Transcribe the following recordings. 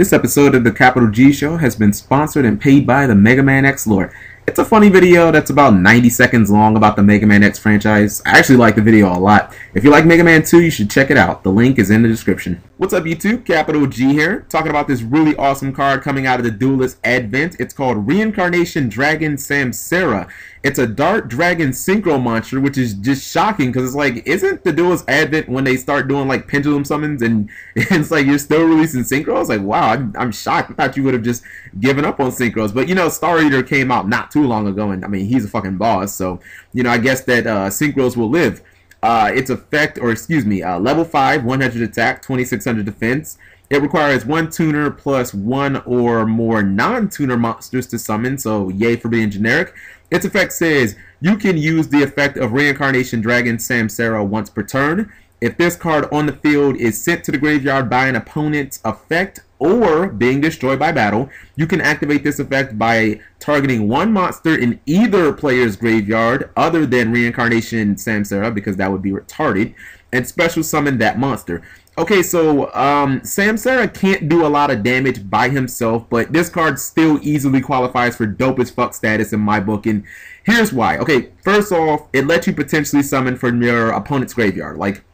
This episode of the Capital G Show has been sponsored and paid by the Mega Man X lore. It's a funny video that's about 90 seconds long about the Mega Man X franchise. I actually like the video a lot. If you like Mega Man 2, you should check it out. The link is in the description. What's up, YouTube? Capital G here, talking about this really awesome card coming out of the Duelist Advent. It's called Reincarnation Dragon Samsara. It's a Dark Dragon Synchro monster, which is just shocking because it's like, isn't the Duelist Advent when they start doing like pendulum summons and it's like you're still releasing synchros? Like, wow, I'm shocked. I thought you would have just given up on synchros. But you know, Star Eater came out not too long ago, and I mean, he's a fucking boss, so you know, I guess that synchros will live. Its effect, or excuse me, level 5, 100 attack, 2600 defense. It requires one tuner plus one or more non-tuner monsters to summon, so yay for being generic. Its effect says, you can use the effect of Reincarnation Dragon Samsara once per turn. If this card on the field is sent to the graveyard by an opponent's effect or being destroyed by battle, you can activate this effect by targeting one monster in either player's graveyard other than Reincarnation Samsara, because that would be retarded, and special summon that monster. Okay, so Samsara can't do a lot of damage by himself, but this card still easily qualifies for dope as fuck status in my book, and here's why. Okay, first off, it lets you potentially summon from your opponent's graveyard. Like,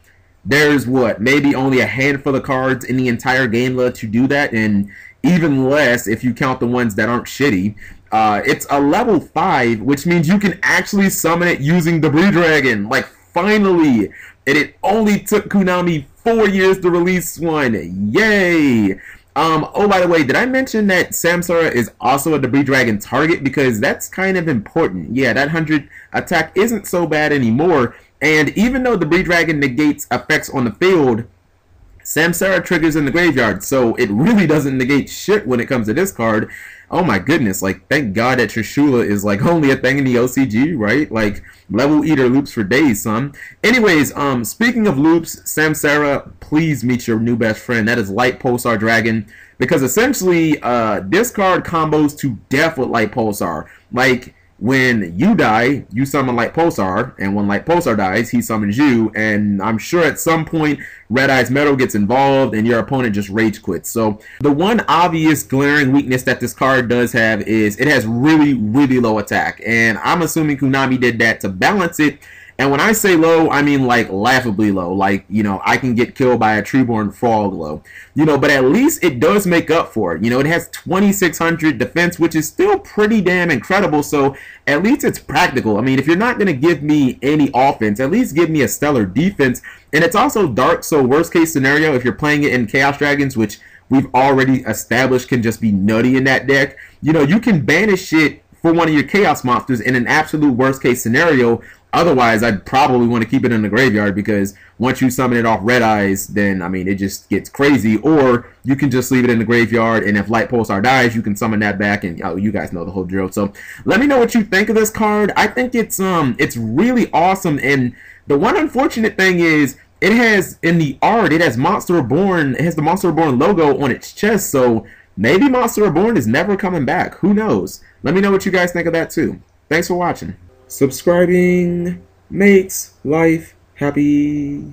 there's what, maybe only a handful of cards in the entire game let you do that, and even less if you count the ones that aren't shitty. It's a level 5, which means you can actually summon it using the Dragon. Like, finally! And it only took Konami 4 years to release one. Yay! Oh, by the way, did I mention that Samsara is also a Debris Dragon target? Because that's kind of important. Yeah, that 100 attack isn't so bad anymore. And even though Debris Dragon negates effects on the field, Samsara triggers in the graveyard, so it really doesn't negate shit when it comes to this card. Oh my goodness, like, thank God that Trishula is like only a thing in the OCG, right? Like, level eater loops for days, son. Anyways, speaking of loops, Samsara, please meet your new best friend. That is Light Pulsar Dragon, because essentially, this card combos to death with Light Pulsar. Like, when you die, you summon Light Pulsar, and when Light Pulsar dies, he summons you, and I'm sure at some point Red Eyes Metal gets involved and your opponent just rage quits. So the one obvious glaring weakness that this card does have is it has really, really low attack, and I'm assuming Konami did that to balance it. And when I say low, I mean like laughably low. Like, you know, I can get killed by a Treeborn Frog low. You know, but at least it does make up for it. You know, it has 2600 defense, which is still pretty damn incredible. So at least it's practical. I mean, if you're not going to give me any offense, at least give me a stellar defense. And it's also dark, so worst case scenario, if you're playing it in Chaos Dragons, which we've already established can just be nutty in that deck, you know, you can banish it for one of your Chaos monsters in an absolute worst case scenario. Otherwise, I'd probably want to keep it in the graveyard, because once you summon it off Red Eyes, then, I mean, it just gets crazy. Or you can just leave it in the graveyard, and if Light Pulsar dies, you can summon that back, and oh, you guys know the whole drill. So let me know what you think of this card. I think it's really awesome, and the one unfortunate thing is it has, in the art, it has Monster Reborn. It has the Monster Reborn logo on its chest, so maybe Monster Reborn is never coming back. Who knows? Let me know what you guys think of that, too. Thanks for watching. Subscribing makes life happy.